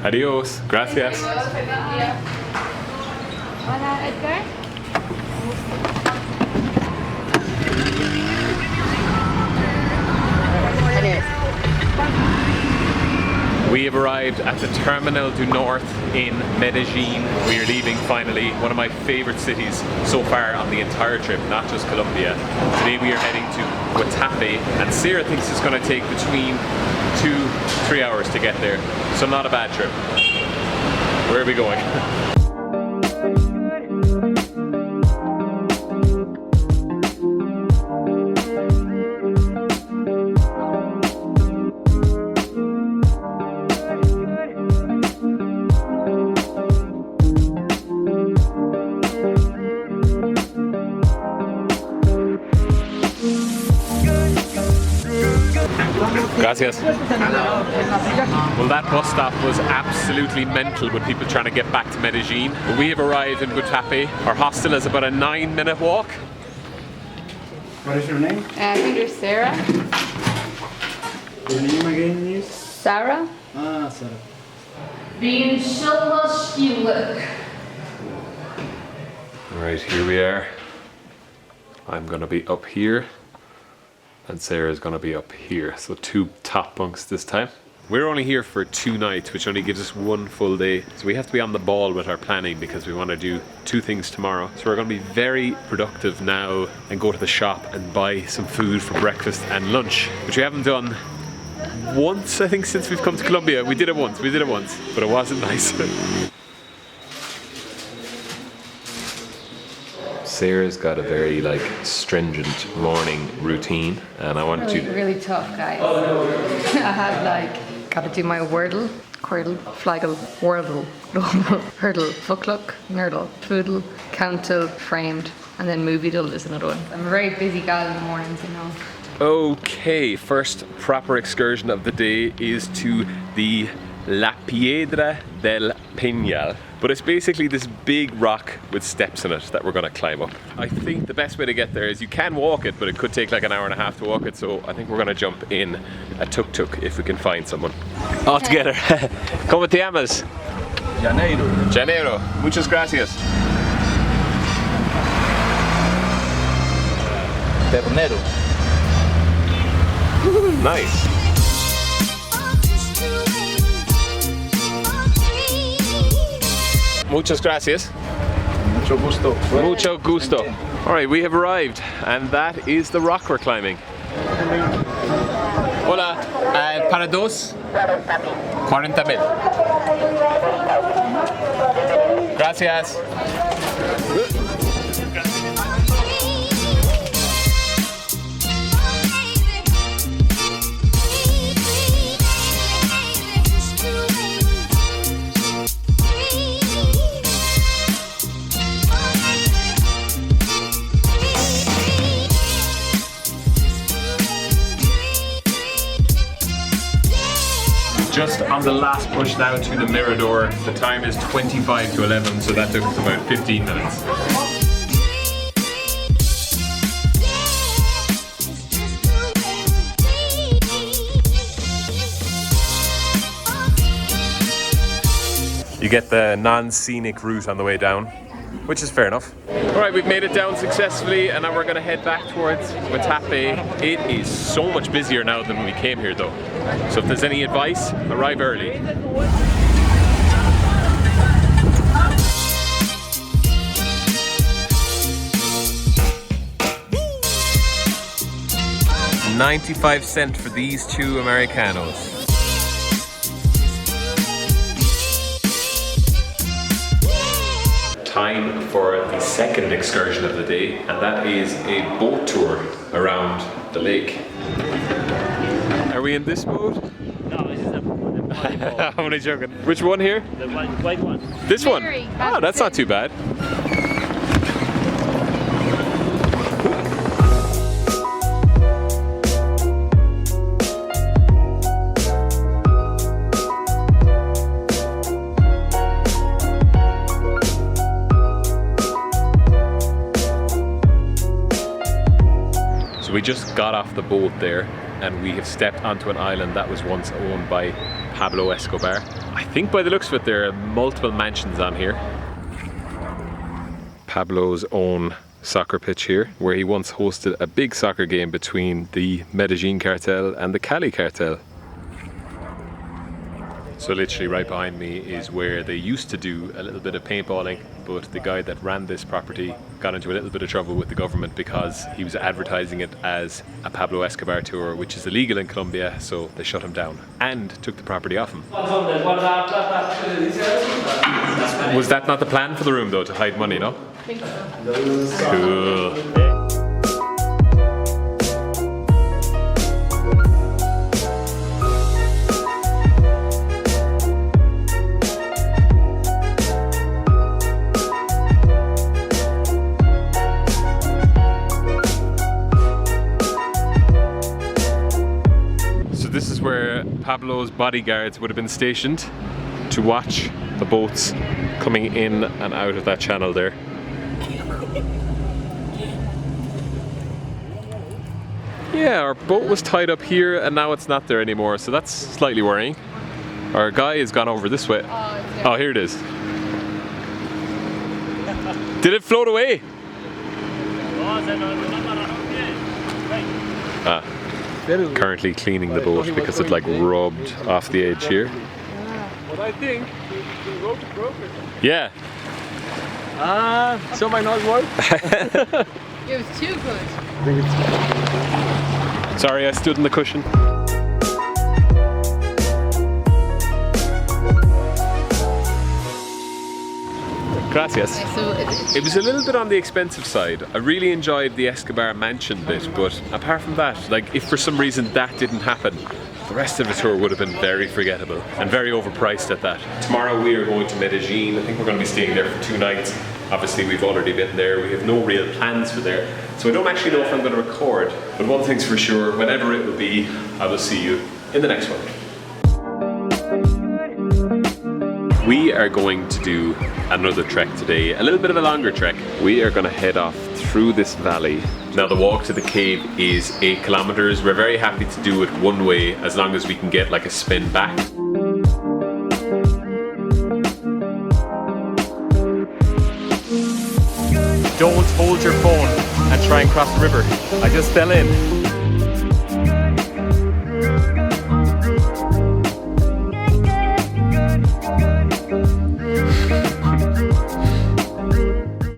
Adios. Gracias. Hola, Edgar. We have arrived at the Terminal du Norte in Medellín. We are leaving finally, one of my favorite cities so far on the entire trip, not just Colombia. Today we are heading to Guatapé, and Sarah thinks it's going to take between 2-3 hours to get there. So not a bad trip. Where are we going? Gracias. Well, that bus stop was absolutely mental with people trying to get back to Medellín. But we have arrived in Guatapé. Our hostel is about a 9-minute walk. What is your name? I think you're Sarah. Your name again is? Sarah? Ah, Sarah. Alright, here we are. I'm gonna be up here, and Sarah's gonna be up here. So 2 top bunks this time. We're only here for 2 nights, which only gives us 1 full day. So we have to be on the ball with our planning because we want to do 2 things tomorrow. So we're going to be very productive now and go to the shop and buy some food for breakfast and lunch, which we haven't done once, I think, since we've come to Colombia. We did it once, but it wasn't nice. Sarah's got a very stringent morning routine, and I want to Really tough, guys. I have gotta do my wordle, quirtle, flaggle, wordle, global, hurdle, fuckluck, nerdle, poodle, countle, framed, and then movie-dle is another one. I'm a very busy gal in the mornings, you know. Okay, first proper excursion of the day is to the Piedra del Peñol. But it's basically this big rock with steps in it that we're gonna climb up. I think the best way to get there is you can walk it, but it could take like an hour and a half to walk it. So I think we're gonna jump in a tuk-tuk if we can find someone. All together. ¿Cómo te llamas? Janeiro. Janeiro. Muchas gracias. Ternero. Nice. Muchas gracias. Mucho gusto. Mucho gusto. All right, we have arrived, and that is the rock we're climbing. Hola, para dos, 40,000. Gracias. Just on the last push now to the Mirador. The time is 25 to 11, so that took us about 15 minutes. You get the non-scenic route on the way down, which is fair enough. Alright, we've made it down successfully, and now we're going to head back towards Guatapé. It is so much busier now than when we came here though. So if there's any advice, arrive early. $0.95 for these 2 Americanos. Time for the second excursion of the day, and that is a boat tour around the lake. Are we in this boat? No, this is the white boat. I'm only joking. Which one here? The white one. This one? Mary, Oh, that's not too bad. So we just got off the boat there, and we have stepped onto an island that was once owned by Pablo Escobar. I think by the looks of it there are multiple mansions on here. Pablo's own soccer pitch here, where he once hosted a big soccer game between the Medellín cartel and the Cali cartel. So literally right behind me is where they used to do a little bit of paintballing, but the guy that ran this property got into a little bit of trouble with the government because he was advertising it as a Pablo Escobar tour, which is illegal in Colombia, so they shut him down and took the property off him. Was that not the plan for the room though, to hide money, no? I think so. Cool. This is where Pablo's bodyguards would have been stationed to watch the boats coming in and out of that channel there. Yeah, our boat was tied up here and now it's not there anymore, so that's slightly worrying. Our guy has gone over this way. Oh, here it is. Did it float away? Ah. Currently cleaning the boat because it like rubbed off the edge here. But I think the rope is broken. Yeah. So might not work. It was too good. Sorry, I stood in the cushion. Gracias. So It was a little bit on the expensive side. I really enjoyed the Escobar mansion bit, but apart from that, like if for some reason that didn't happen, the rest of the tour would have been very forgettable and very overpriced at that. Tomorrow we are going to Medellín. I think we're going to be staying there for 2 nights. Obviously we've already been there. We have no real plans for there. So I don't actually know if I'm going to record, but one thing's for sure, whenever it will be, I will see you in the next one. We are going to do another trek today, a little bit of a longer trek. We are going to head off through this valley. Now the walk to the cave is 8 kilometers. We're very happy to do it one way as long as we can get like a spin back. Don't hold your phone and try and cross the river. I just fell in.